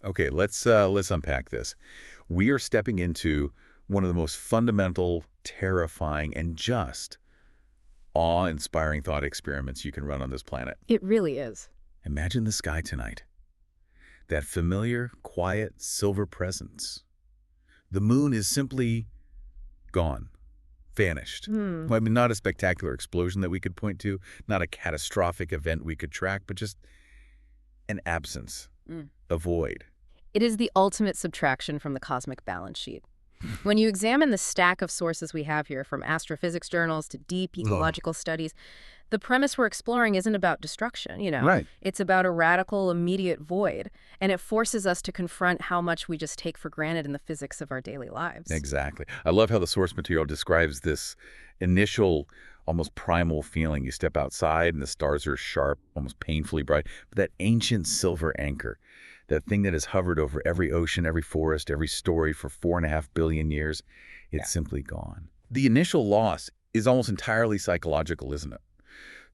Okay, let's unpack this. We are stepping into one of the most fundamental, terrifying, and just awe-inspiring thought experiments you can run on this planet. It really is. Imagine the sky tonight. That familiar, quiet, silver presence. The moon is simply gone, vanished. Hmm. Well, I mean, not a spectacular explosion that we could point to, not a catastrophic event we could track, but just an absence, a void. It is the ultimate subtraction from the cosmic balance sheet. When you examine the stack of sources we have here, from astrophysics journals to deep ecological studies, the premise we're exploring isn't about destruction, Right. It's about a radical, immediate void, and it forces us to confront how much we just take for granted in the physics of our daily lives. Exactly. I love how the source material describes this initial, almost primal feeling. You step outside and the stars are sharp, almost painfully bright. But that ancient silver anchor, that thing that has hovered over every ocean, every forest, every story for 4.5 billion years, it's simply gone. The initial loss is almost entirely psychological, isn't it?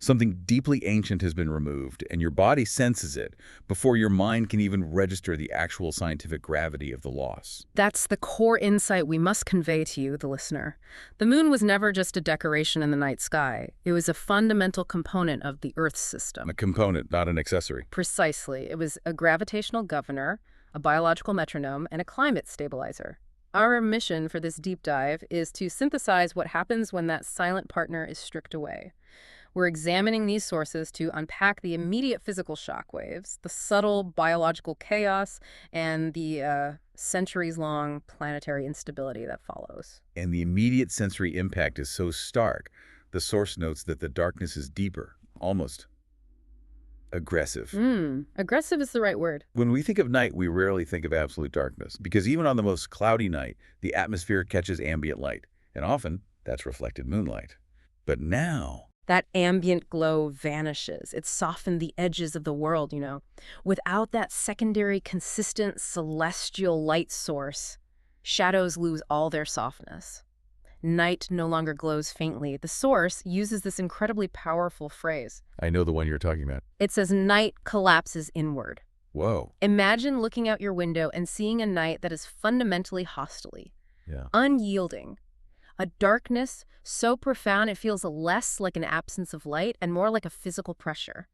Something deeply ancient has been removed, and your body senses it before your mind can even register the actual scientific gravity of the loss. That's the core insight we must convey to you, the listener. The moon was never just a decoration in the night sky. It was a fundamental component of the Earth's system. A component, not an accessory. Precisely. It was a gravitational governor, a biological metronome, and a climate stabilizer. Our mission for this deep dive is to synthesize what happens when that silent partner is stripped away. We're examining these sources to unpack the immediate physical shockwaves, the subtle biological chaos, and the centuries-long planetary instability that follows. And the immediate sensory impact is so stark, the source notes that the darkness is deeper, almost aggressive. Aggressive is the right word. When we think of night, we rarely think of absolute darkness, because even on the most cloudy night, the atmosphere catches ambient light, and often that's reflected moonlight. But now, that ambient glow vanishes. It softened the edges of the world, Without that secondary, consistent, celestial light source, shadows lose all their softness. Night no longer glows faintly. The source uses this incredibly powerful phrase. I know the one you're talking about. It says night collapses inward. Whoa. Imagine looking out your window and seeing a night that is fundamentally hostile, unyielding. A darkness so profound it feels less like an absence of light and more like a physical pressure.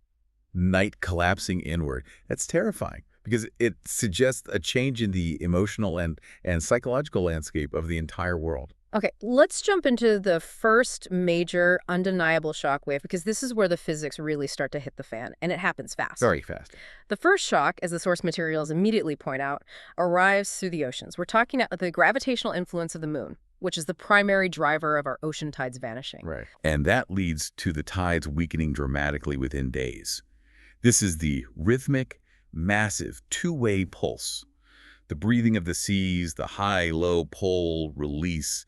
Night collapsing inward. That's terrifying because it suggests a change in the emotional and psychological landscape of the entire world. Okay, let's jump into the first major undeniable shockwave, because this is where the physics really start to hit the fan, and it happens fast. Very fast. The first shock, as the source materials immediately point out, arrives through the oceans. We're talking about the gravitational influence of the moon, which is the primary driver of our ocean tides vanishing. Right. And that leads to the tides weakening dramatically within days. This is the rhythmic, massive, two-way pulse. The breathing of the seas, the high-low pole release,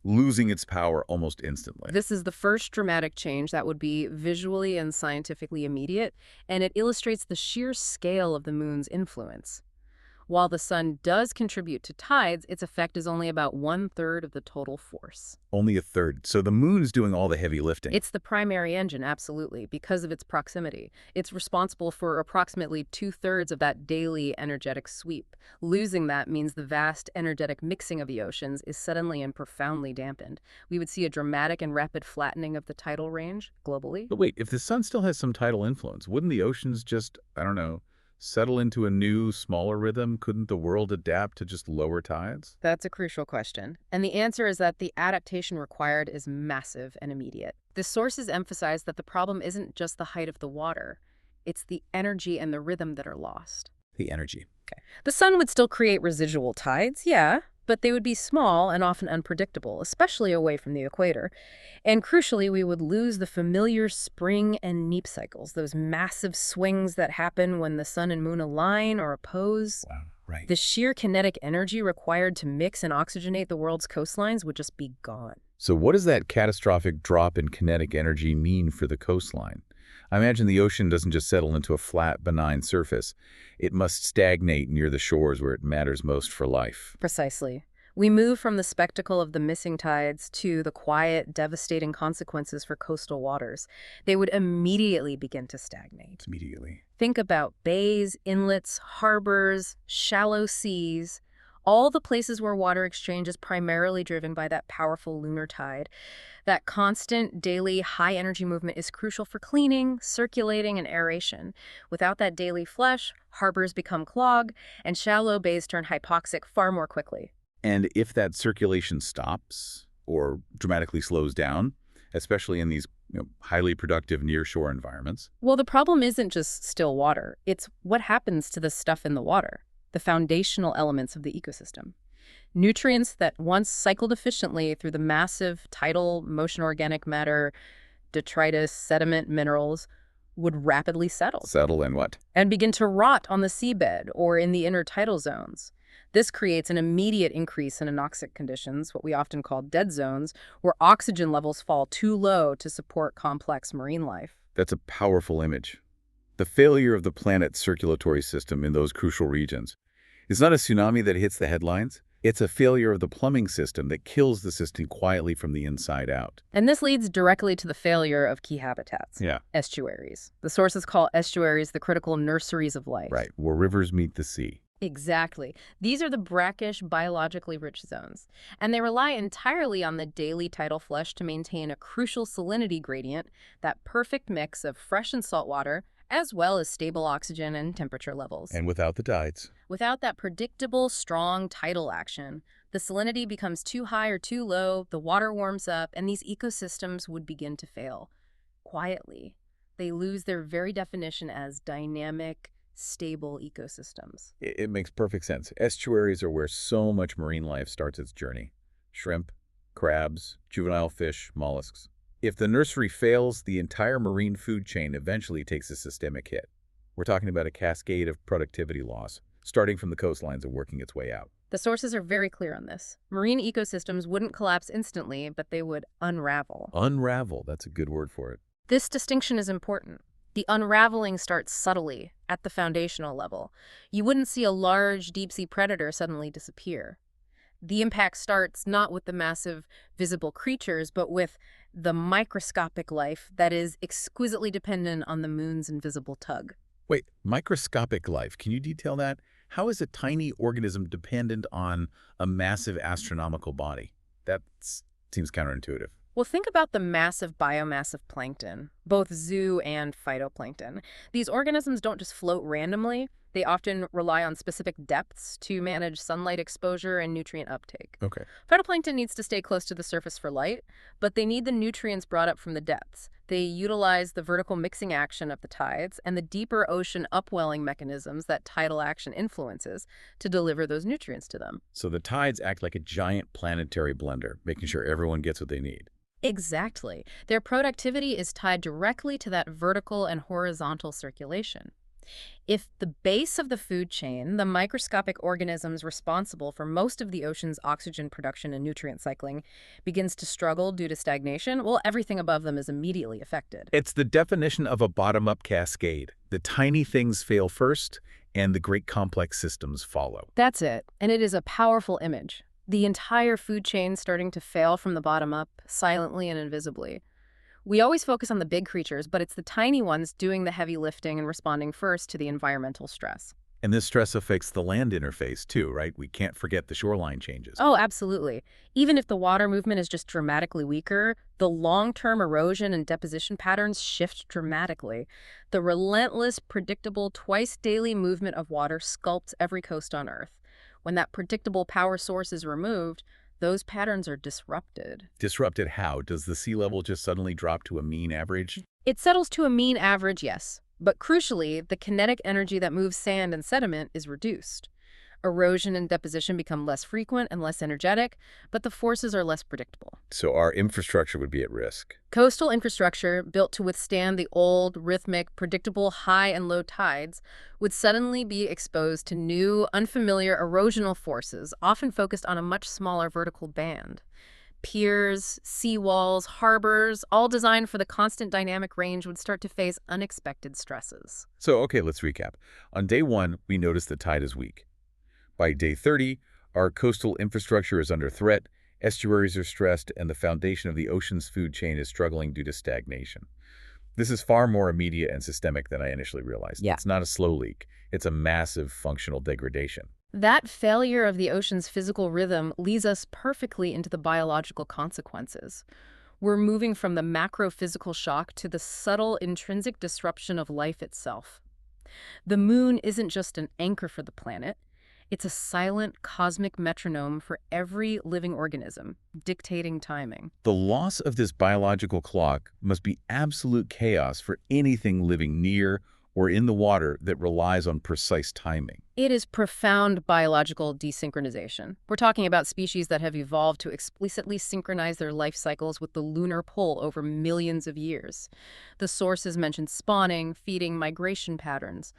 losing its power almost instantly. This is the first dramatic change that would be visually and scientifically immediate, and it illustrates the sheer scale of the moon's influence. While the sun does contribute to tides, its effect is only about 1/3 of the total force. Only a third. So the moon is doing all the heavy lifting. It's the primary engine, absolutely, because of its proximity. It's responsible for approximately 2/3 of that daily energetic sweep. Losing that means the vast energetic mixing of the oceans is suddenly and profoundly dampened. We would see a dramatic and rapid flattening of the tidal range globally. But wait, if the sun still has some tidal influence, wouldn't the oceans just, I don't know, settle into a new, smaller rhythm? Couldn't the world adapt to just lower tides? That's a crucial question. And the answer is that the adaptation required is massive and immediate. The sources emphasize that the problem isn't just the height of the water. It's the energy and the rhythm that are lost. The energy. Okay. The sun would still create residual tides, yeah, but they would be small and often unpredictable, especially away from the equator. And crucially, we would lose the familiar spring and neap cycles, those massive swings that happen when the sun and moon align or oppose. Wow, right. The sheer kinetic energy required to mix and oxygenate the world's coastlines would just be gone. So what does that catastrophic drop in kinetic energy mean for the coastline? I imagine the ocean doesn't just settle into a flat, benign surface. It must stagnate near the shores where it matters most for life. Precisely. We move from the spectacle of the missing tides to the quiet, devastating consequences for coastal waters. They would immediately begin to stagnate. Immediately. Think about bays, inlets, harbors, shallow seas, all the places where water exchange is primarily driven by that powerful lunar tide. That constant, daily, high-energy movement is crucial for cleaning, circulating, and aeration. Without that daily flush, harbors become clogged, and shallow bays turn hypoxic far more quickly. And if that circulation stops or dramatically slows down, especially in these highly productive nearshore environments. Well, the problem isn't just still water. It's what happens to the stuff in the water, the foundational elements of the ecosystem. Nutrients that once cycled efficiently through the massive tidal motion organic matter, detritus, sediment, minerals, would rapidly settle Settle and what? and begin to rot on the seabed or in the intertidal zones. This creates an immediate increase in anoxic conditions, what we often call dead zones, where oxygen levels fall too low to support complex marine life. That's a powerful image. The failure of the planet's circulatory system in those crucial regions is not a tsunami that hits the headlines. It's a failure of the plumbing system that kills the system quietly from the inside out. And this leads directly to the failure of key habitats. Yeah. Estuaries. The sources call estuaries the critical nurseries of life. Right, where rivers meet the sea. Exactly. These are the brackish, biologically rich zones, and they rely entirely on the daily tidal flush to maintain a crucial salinity gradient, that perfect mix of fresh and salt water, as well as stable oxygen and temperature levels. And without the tides. Without that predictable, strong tidal action, the salinity becomes too high or too low, the water warms up, and these ecosystems would begin to fail. Quietly. They lose their very definition as dynamic, stable ecosystems. It makes perfect sense. Estuaries are where so much marine life starts its journey. Shrimp, crabs, juvenile fish, mollusks. If the nursery fails, the entire marine food chain eventually takes a systemic hit. We're talking about a cascade of productivity loss, starting from the coastlines and working its way out. The sources are very clear on this. Marine ecosystems wouldn't collapse instantly, but they would unravel. Unravel, that's a good word for it. This distinction is important. The unraveling starts subtly, at the foundational level. You wouldn't see a large deep-sea predator suddenly disappear. The impact starts not with the massive visible creatures, but with the microscopic life that is exquisitely dependent on the moon's invisible tug. Wait, microscopic life, can you detail that? How is a tiny organism dependent on a massive astronomical body? That seems counterintuitive. Well, think about the massive biomass of plankton, both zoo and phytoplankton. These organisms don't just float randomly. They often rely on specific depths to manage sunlight exposure and nutrient uptake. Okay. Phytoplankton needs to stay close to the surface for light, but they need the nutrients brought up from the depths. They utilize the vertical mixing action of the tides and the deeper ocean upwelling mechanisms that tidal action influences to deliver those nutrients to them. So the tides act like a giant planetary blender, making sure everyone gets what they need. Exactly. Their productivity is tied directly to that vertical and horizontal circulation. If the base of the food chain, the microscopic organisms responsible for most of the ocean's oxygen production and nutrient cycling, begins to struggle due to stagnation, well, everything above them is immediately affected. It's the definition of a bottom-up cascade. The tiny things fail first, and the great complex systems follow. That's it, and it is a powerful image. The entire food chain starting to fail from the bottom up, silently and invisibly. We always focus on the big creatures, but it's the tiny ones doing the heavy lifting and responding first to the environmental stress. And this stress affects the land interface too, right? We can't forget the shoreline changes. Oh, absolutely. Even if the water movement is just dramatically weaker, the long-term erosion and deposition patterns shift dramatically. The relentless, predictable, twice-daily movement of water sculpts every coast on Earth. When that predictable power source is removed, those patterns are disrupted. Disrupted how? Does the sea level just suddenly drop to a mean average? It settles to a mean average, yes. But crucially, the kinetic energy that moves sand and sediment is reduced. Erosion and deposition become less frequent and less energetic, but the forces are less predictable. So our infrastructure would be at risk. Coastal infrastructure, built to withstand the old, rhythmic, predictable high and low tides, would suddenly be exposed to new, unfamiliar erosional forces, often focused on a much smaller vertical band. Piers, seawalls, harbors, all designed for the constant dynamic range, would start to face unexpected stresses. So, okay, let's recap. On day 1, we notice the tide is weak. By day 30, Our coastal infrastructure is under threat, estuaries are stressed, and the foundation of the ocean's food chain is struggling due to stagnation. This is far more immediate and systemic than I initially realized. Yeah. It's not a slow leak. It's a massive functional degradation. That failure of the ocean's physical rhythm leads us perfectly into the biological consequences. We're moving from the macro-physical shock to the subtle intrinsic disruption of life itself. The moon isn't just an anchor for the planet. It's a silent cosmic metronome for every living organism, dictating timing. The loss of this biological clock must be absolute chaos for anything living near or in the water that relies on precise timing. It is profound biological desynchronization. We're talking about species that have evolved to explicitly synchronize their life cycles with the lunar pole over millions of years. The sources mentioned spawning, feeding, migration patterns.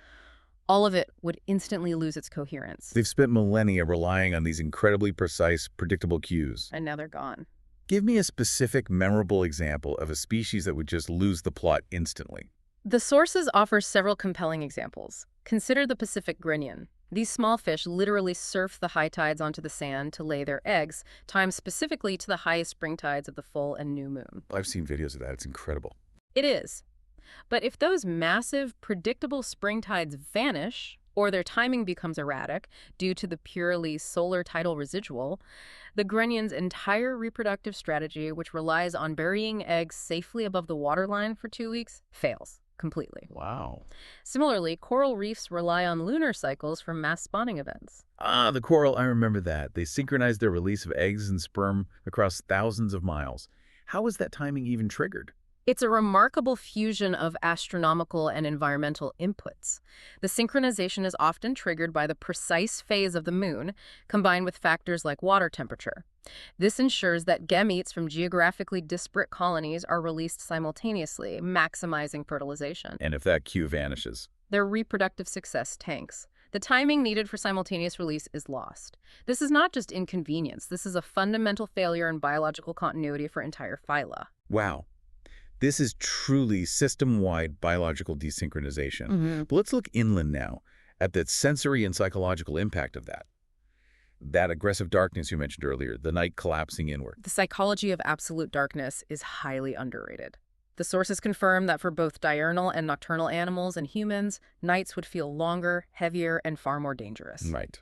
All of it would instantly lose its coherence. They've spent millennia relying on these incredibly precise, predictable cues. And now they're gone. Give me a specific, memorable example of a species that would just lose the plot instantly. The sources offer several compelling examples. Consider the Pacific grinion. These small fish literally surf the high tides onto the sand to lay their eggs, timed specifically to the highest spring tides of the full and new moon. I've seen videos of that. It's incredible. It is. But if those massive, predictable spring tides vanish, or their timing becomes erratic due to the purely solar tidal residual, the grinion's entire reproductive strategy, which relies on burying eggs safely above the waterline for 2 weeks, fails completely. Wow. Similarly, coral reefs rely on lunar cycles for mass spawning events. Ah, the coral, I remember that. They synchronize their release of eggs and sperm across thousands of miles. How is that timing even triggered? It's a remarkable fusion of astronomical and environmental inputs. The synchronization is often triggered by the precise phase of the moon, combined with factors like water temperature. This ensures that gametes from geographically disparate colonies are released simultaneously, maximizing fertilization. And if that cue vanishes? Their reproductive success tanks. The timing needed for simultaneous release is lost. This is not just inconvenience. This is a fundamental failure in biological continuity for entire phyla. Wow. This is truly system-wide biological desynchronization. But let's look inland now at the sensory and psychological impact of that. That aggressive darkness you mentioned earlier, the night collapsing inward. The psychology of absolute darkness is highly underrated. The sources confirm that for both diurnal and nocturnal animals and humans, nights would feel longer, heavier, and far more dangerous. Right.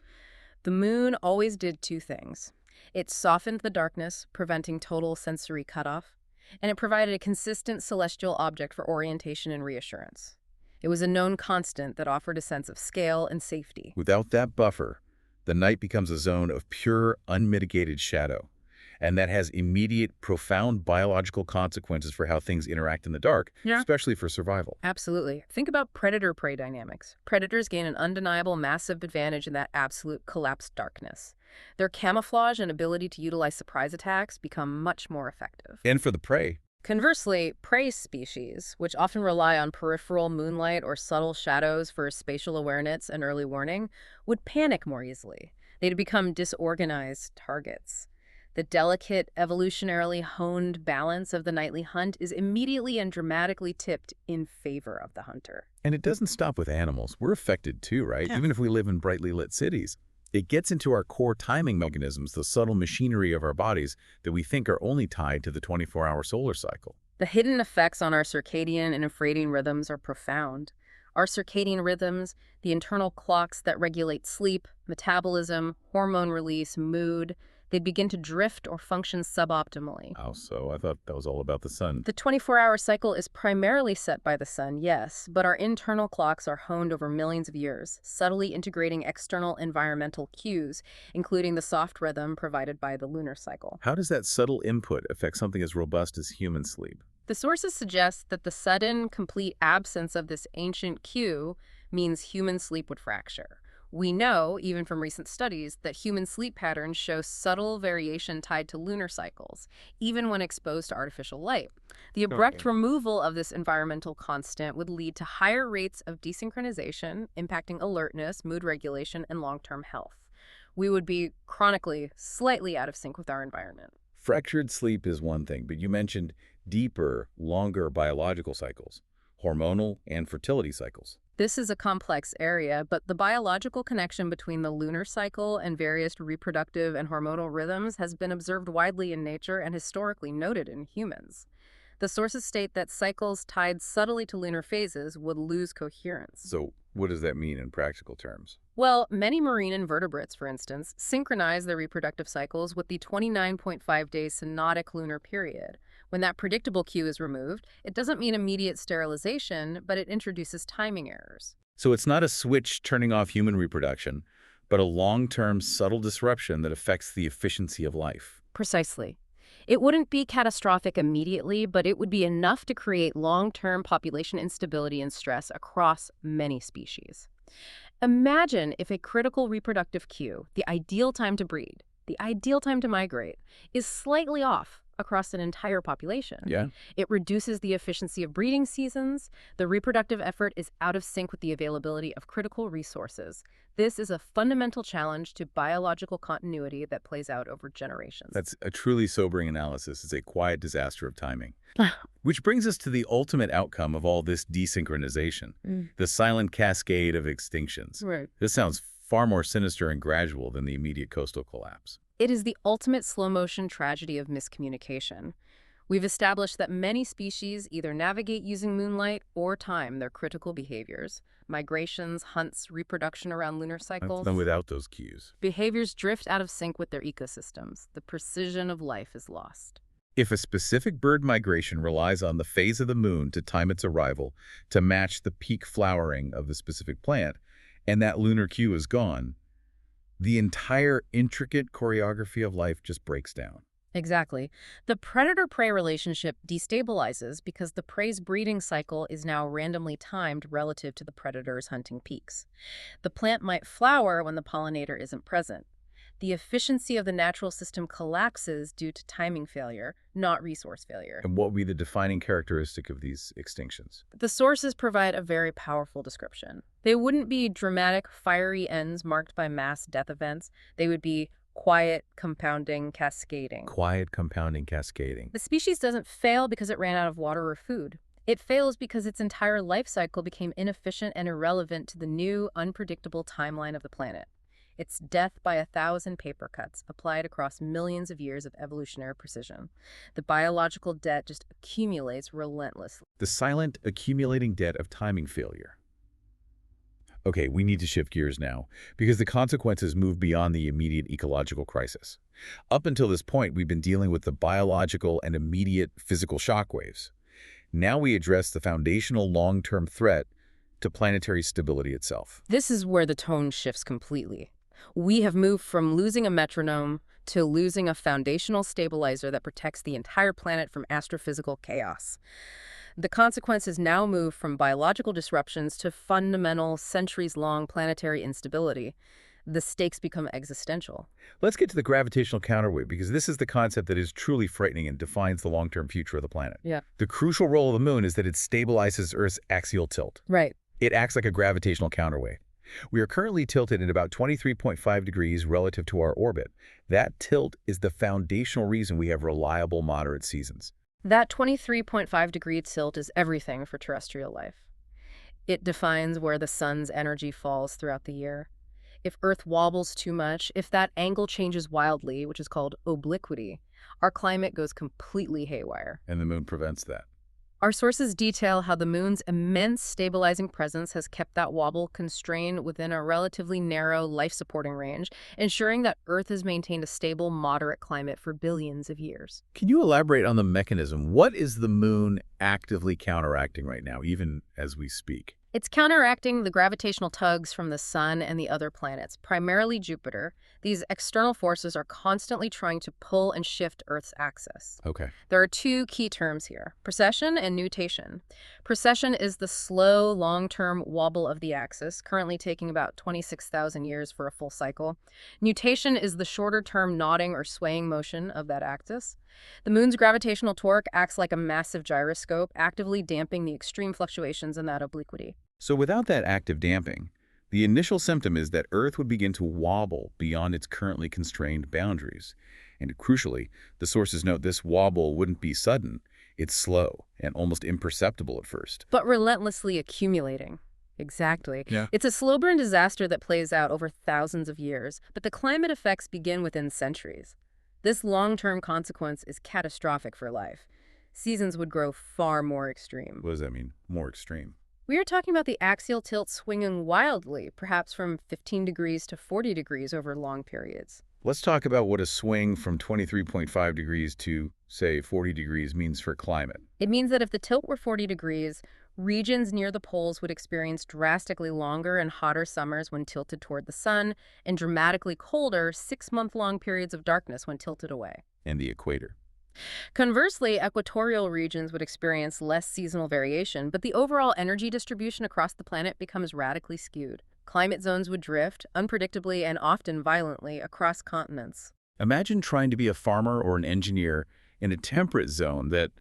The moon always did two things. It softened the darkness, preventing total sensory cutoff, and it provided a consistent celestial object for orientation and reassurance. It was a known constant that offered a sense of scale and safety. Without that buffer, the night becomes a zone of pure, unmitigated shadow. And that has immediate, profound biological consequences for how things interact in the dark, especially for survival. Absolutely. Think about predator-prey dynamics. Predators gain an undeniable massive advantage in that absolute collapsed darkness. Their camouflage and ability to utilize surprise attacks become much more effective. And for the prey. Conversely, prey species, which often rely on peripheral moonlight or subtle shadows for spatial awareness and early warning, would panic more easily. They'd become disorganized targets. The delicate, evolutionarily honed balance of the nightly hunt is immediately and dramatically tipped in favor of the hunter. And it doesn't stop with animals. We're affected too, right? Yeah. Even if we live in brightly lit cities. It gets into our core timing mechanisms, the subtle machinery of our bodies that we think are only tied to the 24-hour solar cycle. The hidden effects on our circadian and infradian rhythms are profound. Our circadian rhythms, the internal clocks that regulate sleep, metabolism, hormone release, mood, they begin to drift or function suboptimally. Oh, so I thought that was all about the sun. The 24-hour cycle is primarily set by the sun, yes, but our internal clocks are honed over millions of years, subtly integrating external environmental cues, including the soft rhythm provided by the lunar cycle. How does that subtle input affect something as robust as human sleep? The sources suggest that the sudden, complete absence of this ancient cue means human sleep would fracture. We know, even from recent studies, that human sleep patterns show subtle variation tied to lunar cycles, even when exposed to artificial light. The abrupt removal of this environmental constant would lead to higher rates of desynchronization, impacting alertness, mood regulation, and long-term health. We would be chronically, slightly out of sync with our environment. Fractured sleep is one thing, but you mentioned deeper, longer biological cycles, hormonal and fertility cycles. This is a complex area, but the biological connection between the lunar cycle and various reproductive and hormonal rhythms has been observed widely in nature and historically noted in humans. The sources state that cycles tied subtly to lunar phases would lose coherence. So what does that mean in practical terms? Well, many marine invertebrates, for instance, synchronize their reproductive cycles with the 29.5-day synodic lunar period. When that predictable cue is removed, it doesn't mean immediate sterilization, but it introduces timing errors. So it's not a switch turning off human reproduction, but a long-term subtle disruption that affects the efficiency of life. Precisely. It wouldn't be catastrophic immediately, but it would be enough to create long-term population instability and stress across many species. Imagine if a critical reproductive cue, the ideal time to breed, the ideal time to migrate, is slightly off across an entire population. Yeah. It reduces the efficiency of breeding seasons. The reproductive effort is out of sync with the availability of critical resources. This is a fundamental challenge to biological continuity that plays out over generations. That's a truly sobering analysis. It's a quiet disaster of timing. Which brings us to the ultimate outcome of all this desynchronization, the silent cascade of extinctions. Right. This sounds far more sinister and gradual than the immediate coastal collapse. It is the ultimate slow-motion tragedy of miscommunication. We've established that many species either navigate using moonlight or time their critical behaviors. Migrations, hunts, reproduction around lunar cycles. Then without those cues. Behaviors drift out of sync with their ecosystems. The precision of life is lost. If a specific bird migration relies on the phase of the moon to time its arrival to match the peak flowering of the specific plant, and that lunar cue is gone, the entire intricate choreography of life just breaks down. Exactly. The predator-prey relationship destabilizes because the prey's breeding cycle is now randomly timed relative to the predator's hunting peaks. The plant might flower when the pollinator isn't present. The efficiency of the natural system collapses due to timing failure, not resource failure. And what would be the defining characteristic of these extinctions? The sources provide a very powerful description. They wouldn't be dramatic, fiery ends marked by mass death events. They would be quiet, compounding, cascading. Quiet, compounding, cascading. The species doesn't fail because it ran out of water or food. It fails because its entire life cycle became inefficient and irrelevant to the new, unpredictable timeline of the planet. It's death by 1,000 paper cuts applied across millions of years of evolutionary precision. The biological debt just accumulates relentlessly. The silent, accumulating debt of timing failure. Okay, we need to shift gears now, because the consequences move beyond the immediate ecological crisis. Up until this point, we've been dealing with the biological and immediate physical shockwaves. Now we address the foundational long-term threat to planetary stability itself. This is where the tone shifts completely. We have moved from losing a metronome to losing a foundational stabilizer that protects the entire planet from astrophysical chaos. The consequences now move from biological disruptions to fundamental, centuries-long planetary instability. The stakes become existential. Let's get to the gravitational counterweight, because this is the concept that is truly frightening and defines the long-term future of the planet. Yeah. The crucial role of the moon is that it stabilizes Earth's axial tilt. Right. It acts like a gravitational counterweight. We are currently tilted at about 23.5 degrees relative to our orbit. That tilt is the foundational reason we have reliable, moderate seasons. That 23.5-degree tilt is everything for terrestrial life. It defines where the sun's energy falls throughout the year. If Earth wobbles too much, if that angle changes wildly, which is called obliquity, our climate goes completely haywire. And the moon prevents that. Our sources detail how the moon's immense stabilizing presence has kept that wobble constrained within a relatively narrow life-supporting range, ensuring that Earth has maintained a stable, moderate climate for billions of years. Can you elaborate on the mechanism? What is the moon actively counteracting right now, even as we speak? It's counteracting the gravitational tugs from the sun and the other planets, primarily Jupiter. These external forces are constantly trying to pull and shift Earth's axis. Okay. There are two key terms here, precession and nutation. Precession is the slow, long-term wobble of the axis, currently taking about 26,000 years for a full cycle. Nutation is the shorter-term nodding or swaying motion of that axis. The moon's gravitational torque acts like a massive gyroscope, actively damping the extreme fluctuations in that obliquity. So without that active damping, the initial symptom is that Earth would begin to wobble beyond its currently constrained boundaries. And crucially, the sources note this wobble wouldn't be sudden. It's slow and almost imperceptible at first. But relentlessly accumulating. Exactly. Yeah. It's a slow burn disaster that plays out over thousands of years, but the climate effects begin within centuries. This long-term consequence is catastrophic for life. Seasons would grow far more extreme. What does that mean? More extreme. We are talking about the axial tilt swinging wildly, perhaps from 15 degrees to 40 degrees over long periods. Let's talk about what a swing from 23.5 degrees to, say, 40 degrees means for climate. It means that if the tilt were 40 degrees, regions near the poles would experience drastically longer and hotter summers when tilted toward the sun, and dramatically colder 6-month-long periods of darkness when tilted away. And the equator. Conversely, equatorial regions would experience less seasonal variation, but the overall energy distribution across the planet becomes radically skewed. Climate zones would drift, unpredictably and often violently, across continents. Imagine trying to be a farmer or an engineer in a temperate zone that,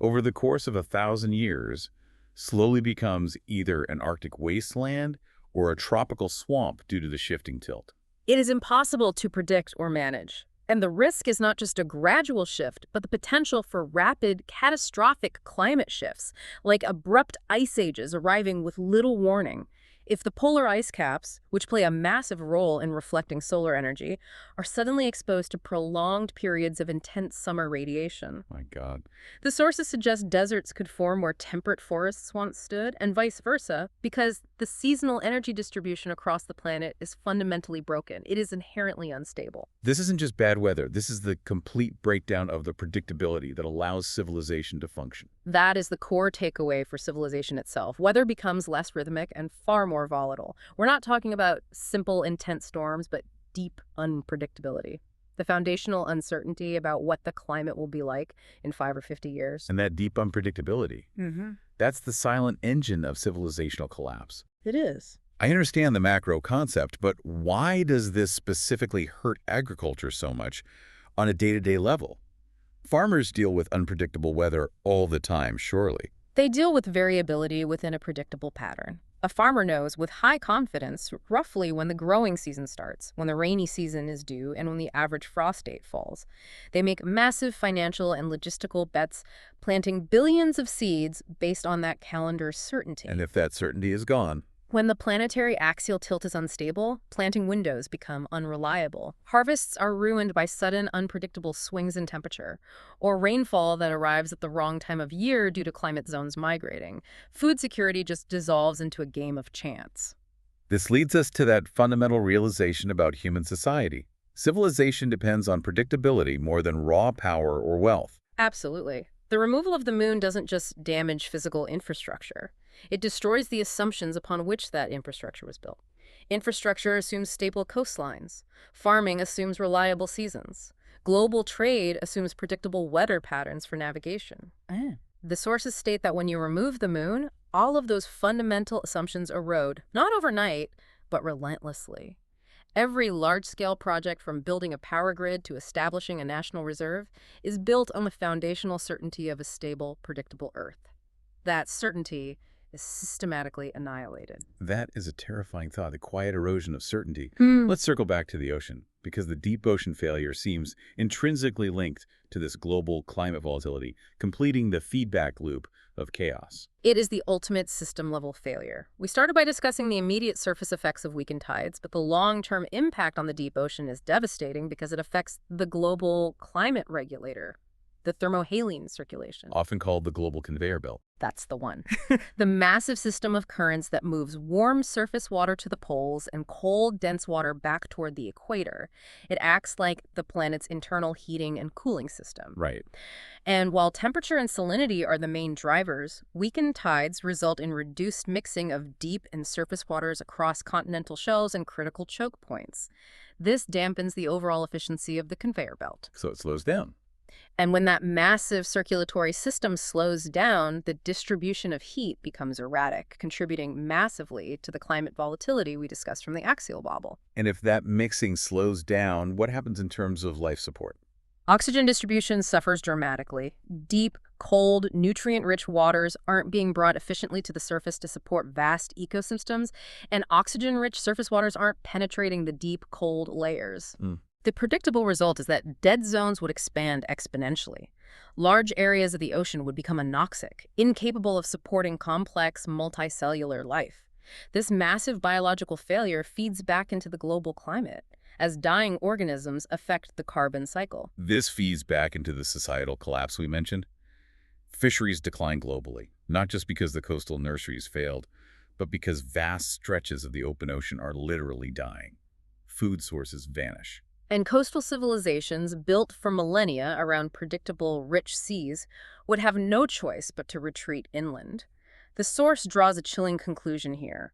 over the course of 1,000 years, slowly becomes either an Arctic wasteland or a tropical swamp due to the shifting tilt. It is impossible to predict or manage. And the risk is not just a gradual shift, but the potential for rapid, catastrophic climate shifts, like abrupt ice ages arriving with little warning. If the polar ice caps, which play a massive role in reflecting solar energy, are suddenly exposed to prolonged periods of intense summer radiation. My God. The sources suggest deserts could form where temperate forests once stood, and vice versa, because the seasonal energy distribution across the planet is fundamentally broken. It is inherently unstable. This isn't just bad weather. This is the complete breakdown of the predictability that allows civilization to function. That is the core takeaway for civilization itself. Weather becomes less rhythmic and far more volatile. We're not talking about simple, intense storms, but deep unpredictability. The foundational uncertainty about what the climate will be like in 5 or 50 years. And that deep unpredictability, that's the silent engine of civilizational collapse. It is. I understand the macro concept, but why does this specifically hurt agriculture so much on a day-to-day level? Farmers deal with unpredictable weather all the time, surely. They deal with variability within a predictable pattern. A farmer knows with high confidence roughly when the growing season starts, when the rainy season is due, and when the average frost date falls. They make massive financial and logistical bets, planting billions of seeds based on that calendar certainty. And if that certainty is gone, When the planetary axial tilt is unstable, planting windows become unreliable. Harvests are ruined by sudden, unpredictable swings in temperature, or rainfall that arrives at the wrong time of year due to climate zones migrating. Food security just dissolves into a game of chance. this leads us to that fundamental realization about human society. Civilization depends on predictability more than raw power or wealth. Absolutely. The removal of the moon doesn't just damage physical infrastructure. It destroys the assumptions upon which that infrastructure was built. Infrastructure assumes stable coastlines. Farming assumes reliable seasons. Global trade assumes predictable weather patterns for navigation. The sources state that when you remove the moon, all of those fundamental assumptions erode, not overnight, but relentlessly. Every large-scale project, from building a power grid to establishing a national reserve, is built on the foundational certainty of a stable, predictable Earth. That certainty is systematically annihilated. That is a terrifying thought, the quiet erosion of certainty. Hmm. Let's circle back to the ocean, because the deep ocean failure seems intrinsically linked to this global climate volatility, completing the feedback loop of chaos. It is the ultimate system-level failure. We started by discussing the immediate surface effects of weakened tides, but the long-term impact on the deep ocean is devastating because it affects the global climate regulator, the thermohaline circulation. Often called the global conveyor belt. That's the one. The massive system of currents that moves warm surface water to the poles and cold, dense water back toward the equator. It acts like the planet's internal heating and cooling system. Right. And while temperature and salinity are the main drivers, weakened tides result in reduced mixing of deep and surface waters across continental shelves and critical choke points. This dampens the overall efficiency of the conveyor belt. So it slows down. And when that massive circulatory system slows down, the distribution of heat becomes erratic, contributing massively to the climate volatility we discussed from the axial wobble. And if that mixing slows down, what happens in terms of life support? Oxygen distribution suffers dramatically. Deep, cold, nutrient-rich waters aren't being brought efficiently to the surface to support vast ecosystems, and oxygen-rich surface waters aren't penetrating the deep, cold layers. The predictable result is that dead zones would expand exponentially. Large areas of the ocean would become anoxic, incapable of supporting complex multicellular life. This massive biological failure feeds back into the global climate, as dying organisms affect the carbon cycle. This feeds back into the societal collapse we mentioned. Fisheries decline globally, not just because the coastal nurseries failed, but because vast stretches of the open ocean are literally dying. Food sources vanish. And coastal civilizations built for millennia around predictable, rich seas would have no choice but to retreat inland. The source draws a chilling conclusion here.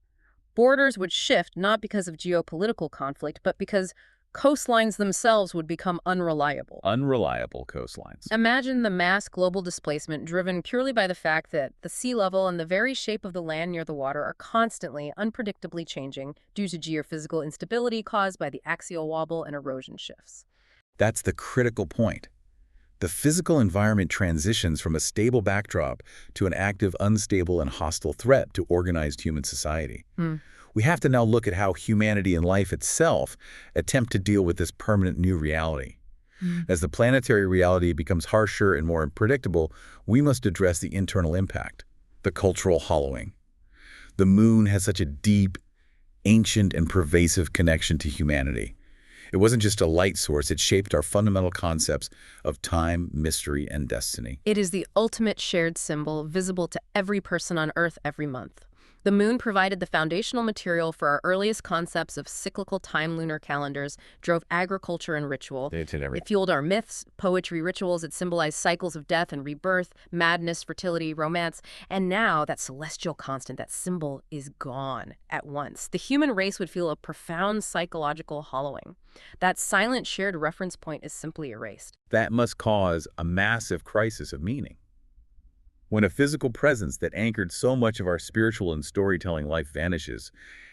Borders would shift not because of geopolitical conflict, but because coastlines themselves would become unreliable. Unreliable coastlines. Imagine the mass global displacement driven purely by the fact that the sea level and the very shape of the land near the water are constantly, unpredictably changing due to geophysical instability caused by the axial wobble and erosion shifts. That's the critical point. The physical environment transitions from a stable backdrop to an active, unstable, and hostile threat to organized human society. We have to now look at how humanity and life itself attempt to deal with this permanent new reality. As the planetary reality becomes harsher and more unpredictable, we must address the internal impact, the cultural hollowing. The moon has such a deep, ancient, and pervasive connection to humanity. It wasn't just a light source, it shaped our fundamental concepts of time, mystery, and destiny. It is the ultimate shared symbol, visible to every person on Earth every month. The moon provided the foundational material for our earliest concepts of cyclical time lunar calendars, drove agriculture and ritual. It fueled our myths, poetry, rituals. It symbolized cycles of death and rebirth, madness, fertility, romance. And now that celestial constant, that symbol, is gone at once. The human race would feel a profound psychological hollowing. That silent shared reference point is simply erased. That must cause a massive crisis of meaning. When a physical presence that anchored so much of our spiritual and storytelling life vanishes,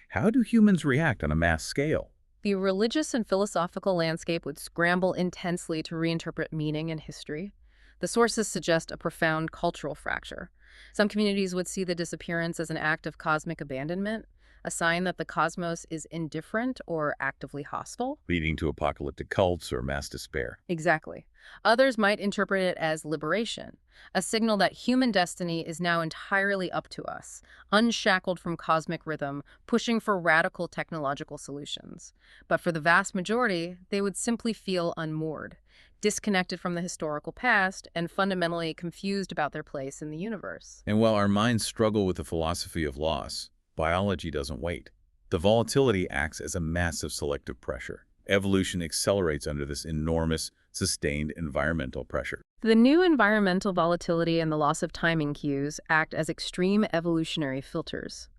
how do humans react on a mass scale? The religious and philosophical landscape would scramble intensely to reinterpret meaning and history. The sources suggest a profound cultural fracture. Some communities would see the disappearance as an act of cosmic abandonment, a sign that the cosmos is indifferent or actively hostile. Leading to apocalyptic cults or mass despair. Exactly. Others might interpret it as liberation, a signal that human destiny is now entirely up to us, unshackled from cosmic rhythm, pushing for radical technological solutions. But for the vast majority, they would simply feel unmoored, disconnected from the historical past, and fundamentally confused about their place in the universe. And while our minds struggle with the philosophy of loss, biology doesn't wait. The volatility acts as a massive selective pressure. Evolution accelerates under this enormous, sustained environmental pressure. The new environmental volatility and the loss of timing cues act as extreme evolutionary filters.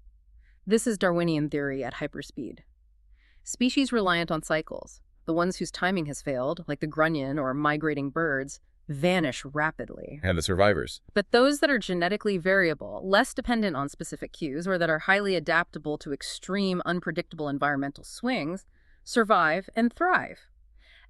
This is Darwinian theory at hyperspeed. Species reliant on cycles, the ones whose timing has failed, like the grunion or migrating birds, vanish rapidly. And the survivors. But those that are genetically variable, less dependent on specific cues, or that are highly adaptable to extreme, unpredictable environmental swings, survive and thrive.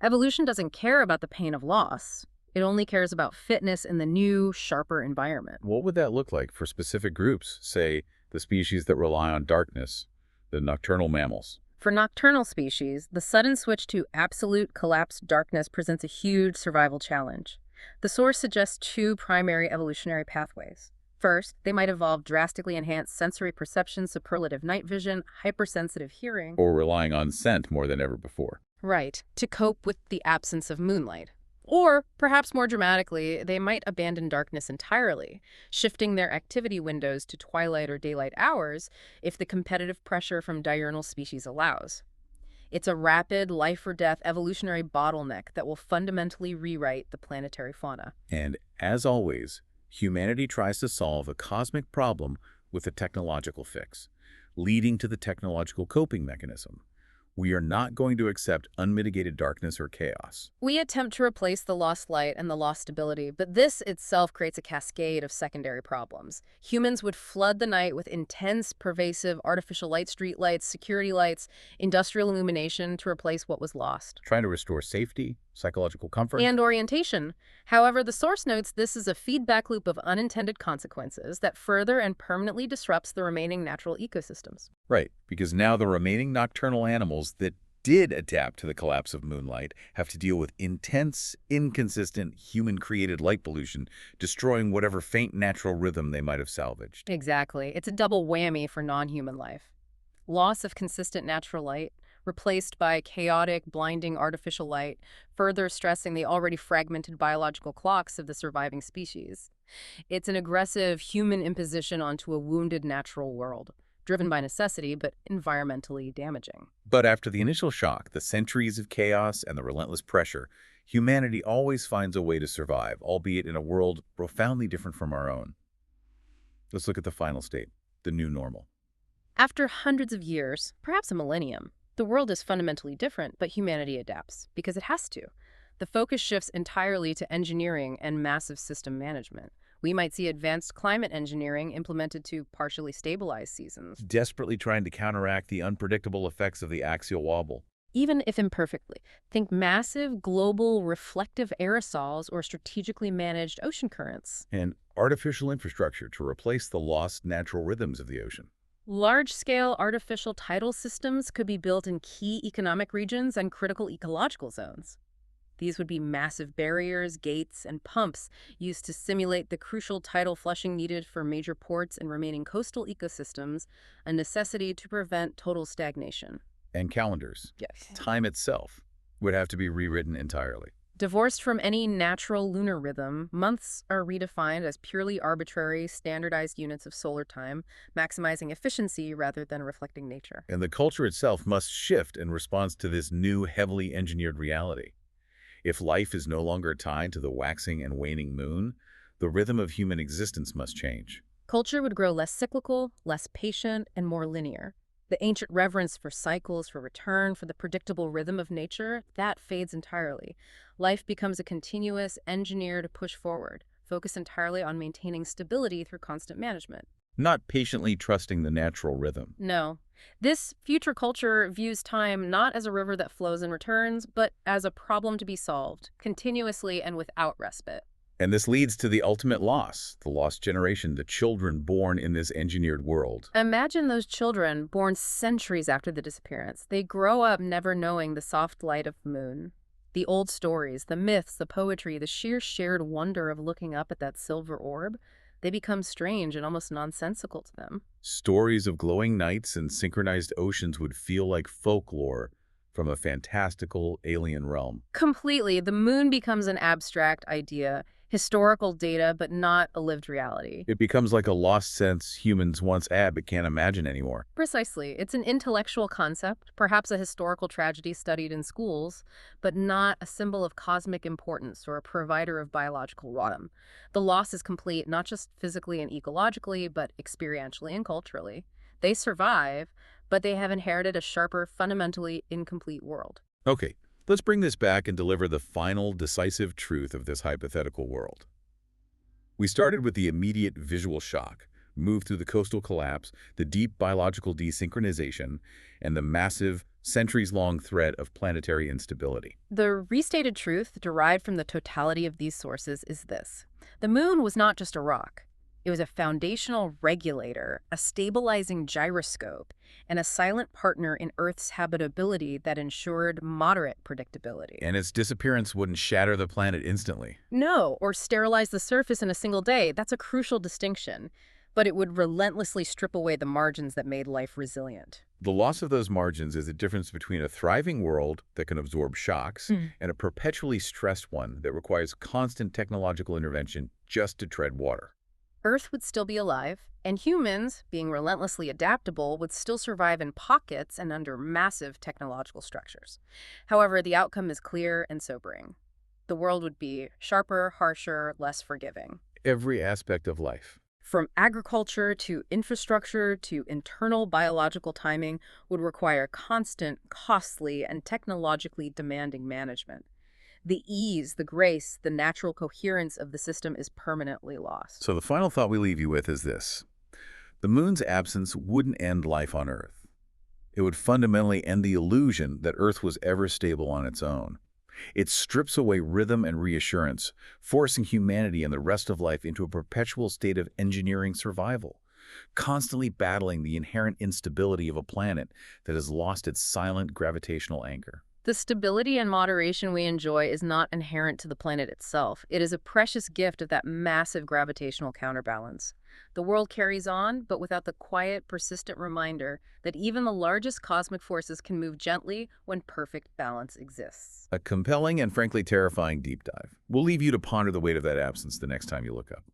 Evolution doesn't care about the pain of loss. It only cares about fitness in the new, sharper environment. What would that look like for specific groups, say the species that rely on darkness, the nocturnal mammals? For nocturnal species, the sudden switch to absolute collapsed darkness presents a huge survival challenge. The source suggests two primary evolutionary pathways. First, they might evolve drastically enhanced sensory perception, superlative night vision, hypersensitive hearing. Or relying on scent more than ever before. Right, to cope with the absence of moonlight. Or, perhaps more dramatically, they might abandon darkness entirely, shifting their activity windows to twilight or daylight hours if the competitive pressure from diurnal species allows. It's a rapid, life-or-death evolutionary bottleneck that will fundamentally rewrite the planetary fauna. And, as always, humanity tries to solve a cosmic problem with a technological fix, leading to the technological coping mechanism. We are not going to accept unmitigated darkness or chaos. We attempt to replace the lost light and the lost stability, but this itself creates a cascade of secondary problems. Humans would flood the night with intense, pervasive artificial light, street lights, security lights, industrial illumination to replace what was lost. Trying to restore safety, psychological comfort, and orientation. However, the source notes this is a feedback loop of unintended consequences that further and permanently disrupts the remaining natural ecosystems. Right, because now the remaining nocturnal animals that did adapt to the collapse of moonlight have to deal with intense, inconsistent, human-created light pollution, destroying whatever faint natural rhythm they might have salvaged. Exactly. It's a double whammy for non-human life. Loss of consistent natural light, replaced by chaotic, blinding artificial light, further stressing the already fragmented biological clocks of the surviving species. It's an aggressive human imposition onto a wounded natural world, driven by necessity but environmentally damaging. But after the initial shock, the centuries of chaos and the relentless pressure, humanity always finds a way to survive, albeit in a world profoundly different from our own. Let's look at the final state, the new normal. After hundreds of years, perhaps a millennium, the world is fundamentally different, but humanity adapts, because it has to. The focus shifts entirely to engineering and massive system management. We might see advanced climate engineering implemented to partially stabilize seasons, Desperately trying to counteract the unpredictable effects of the axial wobble. even if imperfectly. Think massive, global, reflective aerosols or strategically managed ocean currents. And artificial infrastructure to replace the lost natural rhythms of the ocean. Large-scale artificial tidal systems could be built in key economic regions and critical ecological zones. These would be massive barriers, gates, and pumps used to simulate the crucial tidal flushing needed for major ports and remaining coastal ecosystems, a necessity to prevent total stagnation. And calendars. Yes. Time itself would have to be rewritten entirely. Divorced from any natural lunar rhythm, months are redefined as purely arbitrary, standardized units of solar time, maximizing efficiency rather than reflecting nature. And the culture itself must shift in response to this new, heavily engineered reality. If life is no longer tied to the waxing and waning moon, the rhythm of human existence must change. Culture would grow less cyclical, less patient, and more linear. The ancient reverence for cycles, for return, for the predictable rhythm of nature, that fades entirely. Life becomes a continuous, engineered push forward, focused entirely on maintaining stability through constant management. Not patiently trusting the natural rhythm. No. This future culture views time not as a river that flows and returns, but as a problem to be solved, continuously and without respite. And this leads to the ultimate loss, the lost generation, the children born in this engineered world. Imagine those children born centuries after the disappearance. They grow up never knowing the soft light of the moon. The old stories, the myths, the poetry, the sheer shared wonder of looking up at that silver orb, they become strange and almost nonsensical to them. Stories of glowing nights and synchronized oceans would feel like folklore from a fantastical alien realm. Completely, the moon becomes an abstract idea, historical data, but not a lived reality. It becomes like a lost sense humans once had but can't imagine anymore. Precisely. It's an intellectual concept, perhaps a historical tragedy studied in schools, but not a symbol of cosmic importance or a provider of biological rhythm. The loss is complete, not just physically and ecologically, but experientially and culturally. They survive, but they have inherited a sharper, fundamentally incomplete world. Okay, let's bring this back and deliver the final, decisive truth of this hypothetical world. We started with the immediate visual shock, moved through the coastal collapse, the deep biological desynchronization, and the massive, centuries-long threat of planetary instability. The restated truth derived from the totality of these sources is this. The moon was not just a rock. It was a foundational regulator, a stabilizing gyroscope, and a silent partner in Earth's habitability that ensured moderate predictability. And its disappearance wouldn't shatter the planet instantly. No, or sterilize the surface in a single day. That's a crucial distinction. But it would relentlessly strip away the margins that made life resilient. The loss of those margins is the difference between a thriving world that can absorb shocks and a perpetually stressed one that requires constant technological intervention just to tread water. Earth would still be alive, and humans, being relentlessly adaptable, would still survive in pockets and under massive technological structures. However, the outcome is clear and sobering. The world would be sharper, harsher, less forgiving. Every aspect of life. From agriculture to infrastructure to internal biological timing would require constant, costly, and technologically demanding management. The ease, the grace, the natural coherence of the system is permanently lost. So the final thought we leave you with is this. The moon's absence wouldn't end life on Earth. It would fundamentally end the illusion that Earth was ever stable on its own. It strips away rhythm and reassurance, forcing humanity and the rest of life into a perpetual state of engineering survival. constantly battling the inherent instability of a planet that has lost its silent gravitational anchor. The stability and moderation we enjoy is not inherent to the planet itself. It is a precious gift of that massive gravitational counterbalance. The world carries on, but without the quiet, persistent reminder that even the largest cosmic forces can move gently when perfect balance exists. A compelling and frankly terrifying deep dive. We'll leave you to ponder the weight of that absence the next time you look up.